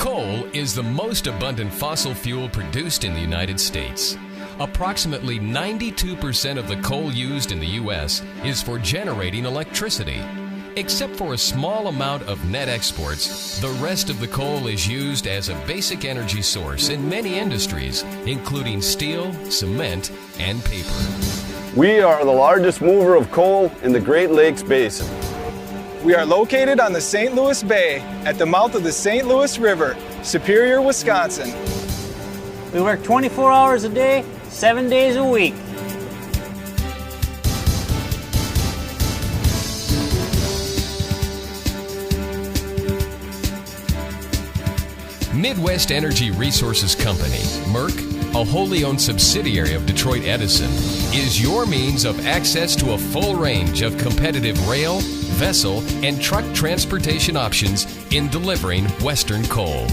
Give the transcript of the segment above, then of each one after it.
Coal is the most abundant fossil fuel produced in the United States. Approximately 92% of the coal used in the U.S. is for generating electricity. Except for a small amount of net exports, the rest of the coal is used as a basic energy source in many industries, including steel, cement, and paper. We are the largest mover of coal in the Great Lakes Basin. We are located on the St. Louis Bay at the mouth of the St. Louis River, Superior, Wisconsin. We work 24 hours a day, 7 days a week. Midwest Energy Resources Company, MERC, a wholly owned subsidiary of Detroit Edison, is your means of access to a full range of competitive rail, vessel, and truck transportation options in delivering Western coal.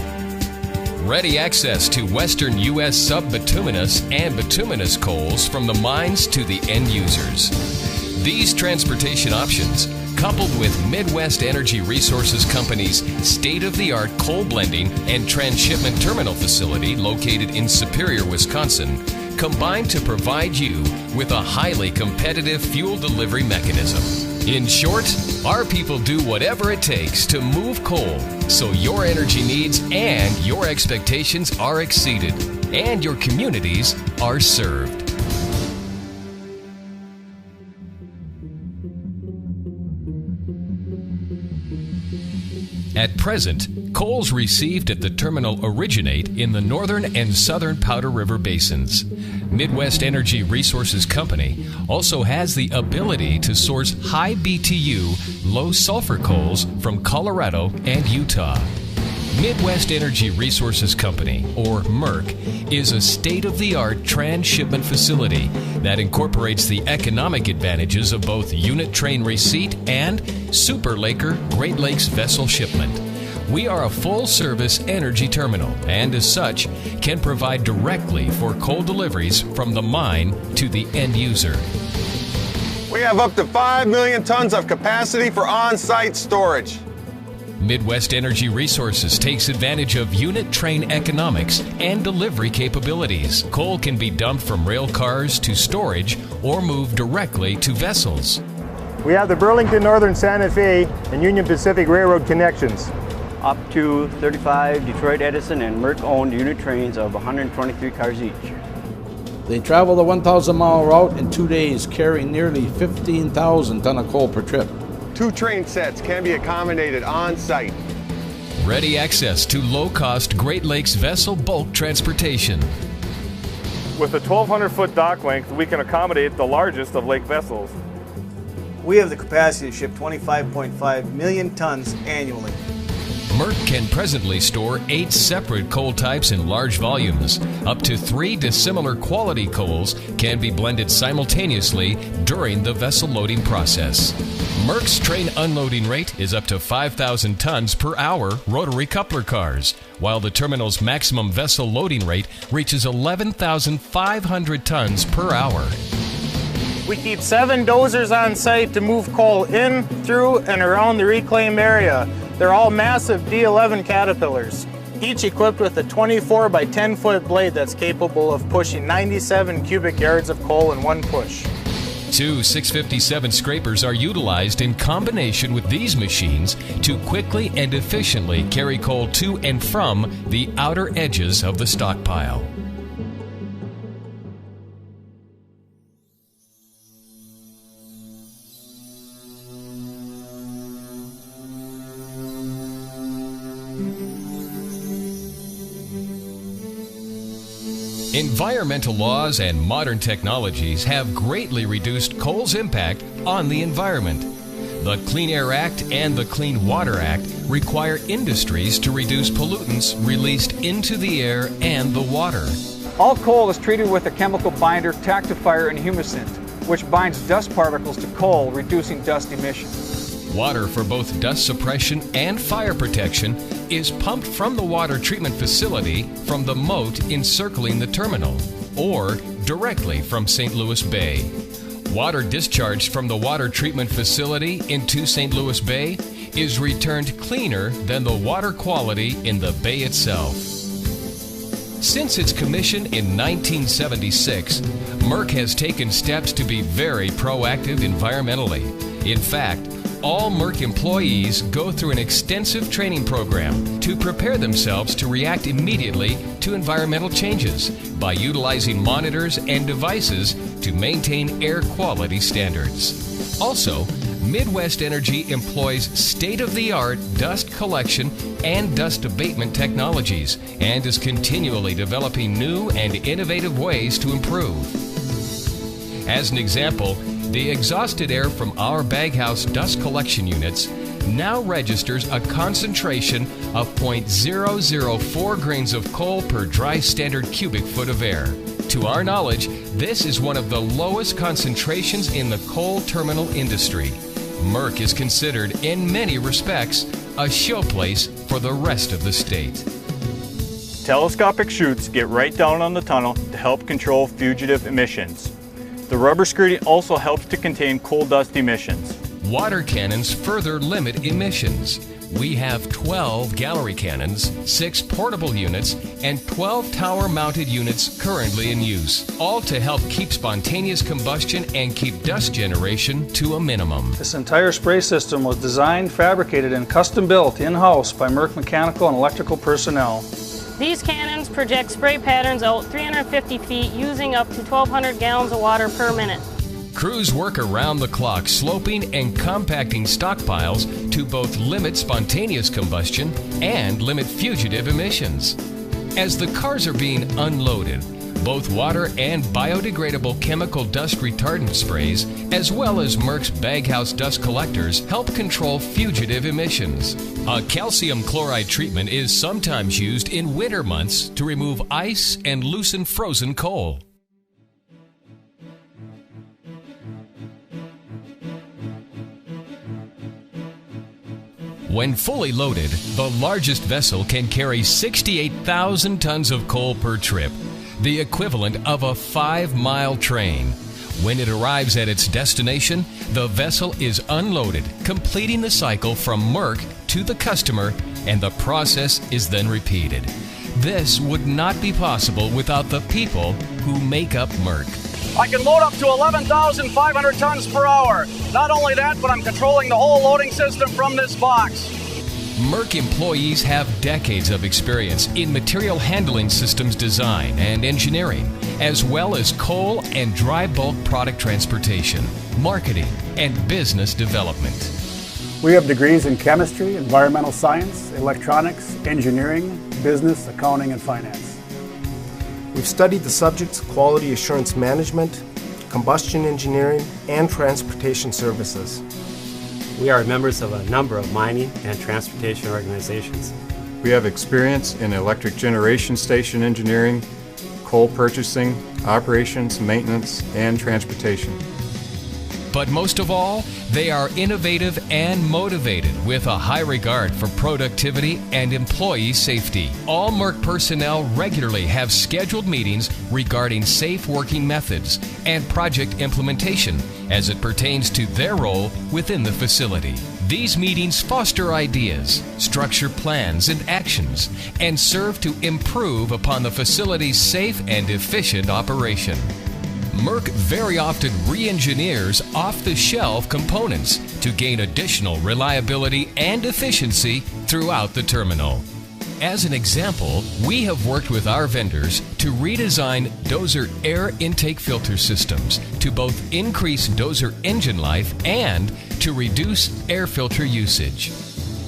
Ready access to Western U.S. sub-bituminous and bituminous coals from the mines to the end users. These transportation options, coupled with Midwest Energy Resources Company's state-of-the-art coal blending and transshipment terminal facility located in Superior, Wisconsin, combine to provide you with a highly competitive fuel delivery mechanism. In short, our people do whatever it takes to move coal so your energy needs and your expectations are exceeded and your communities are served. At present, coals received at the terminal originate in the northern and southern Powder River basins. Midwest Energy Resources Company also has the ability to source high BTU, low sulfur coals from Colorado and Utah. Midwest Energy Resources Company, or MERC, is a state-of-the-art transshipment facility that incorporates the economic advantages of both unit train receipt and Super Laker Great Lakes vessel shipment. We are a full-service energy terminal and, as such, can provide directly for coal deliveries from the mine to the end user. We have up to 5 million tons of capacity for on-site storage. Midwest Energy Resources takes advantage of unit train economics and delivery capabilities. Coal can be dumped from rail cars to storage or moved directly to vessels. We have the Burlington Northern Santa Fe and Union Pacific Railroad connections. Up to 35 Detroit Edison and MERC-owned unit trains of 123 cars each. They travel the 1,000-mile route in 2 days, carrying nearly 15,000 tons of coal per trip. 2 train sets can be accommodated on-site. Ready access to low-cost Great Lakes vessel bulk transportation. With a 1,200-foot dock length, we can accommodate the largest of lake vessels. We have the capacity to ship 25.5 million tons annually. MERC can presently store 8 separate coal types in large volumes. Up to 3 dissimilar quality coals can be blended simultaneously during the vessel loading process. MERC's train unloading rate is up to 5,000 tons per hour rotary coupler cars, while the terminal's maximum vessel loading rate reaches 11,500 tons per hour. We keep 7 dozers on site to move coal in, through, and around the reclaimed area. They're all massive D11 Caterpillars, each equipped with a 24 by 10 foot blade that's capable of pushing 97 cubic yards of coal in one push. 2 657 scrapers are utilized in combination with these machines to quickly and efficiently carry coal to and from the outer edges of the stockpile. Environmental laws and modern technologies have greatly reduced coal's impact on the environment. The Clean Air Act and the Clean Water Act require industries to reduce pollutants released into the air and the water. All coal is treated with a chemical binder, Tactifire and Humescent, which binds dust particles to coal, reducing dust emissions. Water for both dust suppression and fire protection is pumped from the water treatment facility from the moat encircling the terminal, or directly from St. Louis Bay. Water discharged from the water treatment facility into St. Louis Bay is returned cleaner than the water quality in the bay itself. Since its commission in 1976, Merck has taken steps to be very proactive environmentally. In fact, all Merck employees go through an extensive training program to prepare themselves to react immediately to environmental changes by utilizing monitors and devices to maintain air quality standards. Also, Midwest Energy employs state-of-the-art dust collection and dust abatement technologies and is continually developing new and innovative ways to improve. As an example, the exhausted air from our baghouse dust collection units now registers a concentration of 0.004 grains of coal per dry standard cubic foot of air. To our knowledge, this is one of the lowest concentrations in the coal terminal industry. Merck is considered, in many respects, a showplace for the rest of the state. Telescopic chutes get right down on the tunnel to help control fugitive emissions. The rubber skirting also helps to contain coal dust emissions. Water cannons further limit emissions. We have 12 gallery cannons, 6 portable units, and 12 tower-mounted units currently in use, all to help keep spontaneous combustion and keep dust generation to a minimum. This entire spray system was designed, fabricated, and custom built in-house by Merck mechanical and electrical personnel. These cannons project spray patterns out 350 feet using up to 1,200 gallons of water per minute. Crews work around the clock sloping and compacting stockpiles to both limit spontaneous combustion and limit fugitive emissions. As the cars are being unloaded, both water and biodegradable chemical dust retardant sprays, as well as Merck's baghouse dust collectors, help control fugitive emissions. A calcium chloride treatment is sometimes used in winter months to remove ice and loosen frozen coal. When fully loaded, the largest vessel can carry 68,000 tons of coal per trip, the equivalent of a 5-mile train. When it arrives at its destination, the vessel is unloaded, completing the cycle from Merck to the customer, and the process is then repeated. This would not be possible without the people who make up Merck. I can load up to 11,500 tons per hour. Not only that, but I'm controlling the whole loading system from this box. Merck employees have decades of experience in material handling systems design and engineering, as well as coal and dry bulk product transportation, marketing, and business development. We have degrees in chemistry, environmental science, electronics, engineering, business, accounting, and finance. We've studied the subjects quality assurance management, combustion engineering, and transportation services. We are members of a number of mining and transportation organizations. We have experience in electric generation station engineering, coal purchasing, operations, maintenance, and transportation. But most of all, they are innovative and motivated with a high regard for productivity and employee safety. All Merck personnel regularly have scheduled meetings regarding safe working methods and project implementation as it pertains to their role within the facility. These meetings foster ideas, structure plans and actions, and serve to improve upon the facility's safe and efficient operation. Merck very often re-engineers off-the-shelf components to gain additional reliability and efficiency throughout the terminal. As an example, we have worked with our vendors to redesign dozer air intake filter systems to both increase dozer engine life and to reduce air filter usage.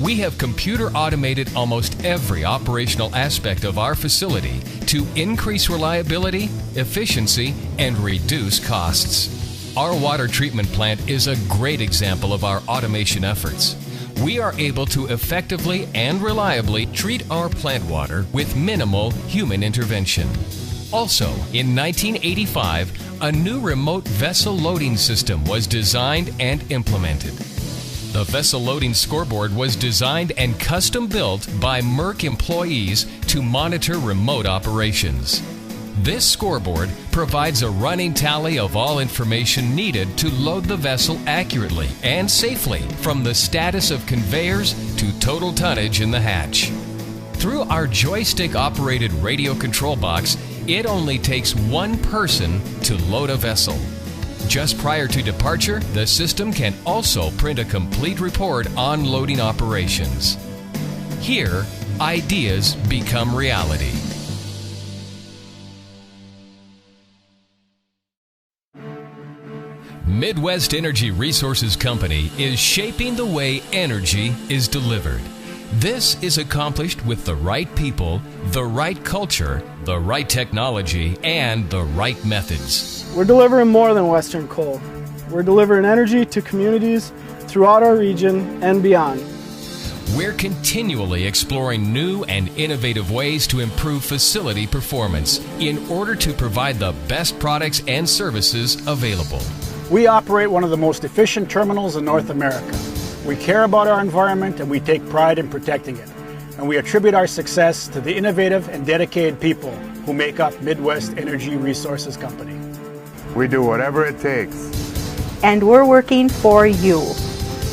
We have computer automated almost every operational aspect of our facility to increase reliability, efficiency, and reduce costs. Our water treatment plant is a great example of our automation efforts. We are able to effectively and reliably treat our plant water with minimal human intervention. Also, in 1985, a new remote vessel loading system was designed and implemented. The vessel loading scoreboard was designed and custom built by Merck employees to monitor remote operations. This scoreboard provides a running tally of all information needed to load the vessel accurately and safely, from the status of conveyors to total tonnage in the hatch. Through our joystick-operated radio control box, it only takes one person to load a vessel. Just prior to departure, the system can also print a complete report on loading operations. Here, ideas become reality. Midwest Energy Resources Company is shaping the way energy is delivered. This is accomplished with the right people, the right culture, the right technology, and the right methods. We're delivering more than Western coal. We're delivering energy to communities throughout our region and beyond. We're continually exploring new and innovative ways to improve facility performance in order to provide the best products and services available. We operate one of the most efficient terminals in North America. We care about our environment and we take pride in protecting it. And we attribute our success to the innovative and dedicated people who make up Midwest Energy Resources Company. We do whatever it takes. And we're working for you.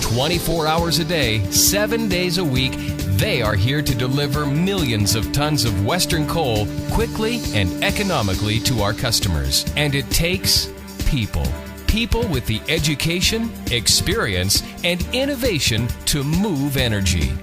24 hours a day, 7 days a week, they are here to deliver millions of tons of Western coal quickly and economically to our customers. And it takes people. People with the education, experience, and innovation to move energy.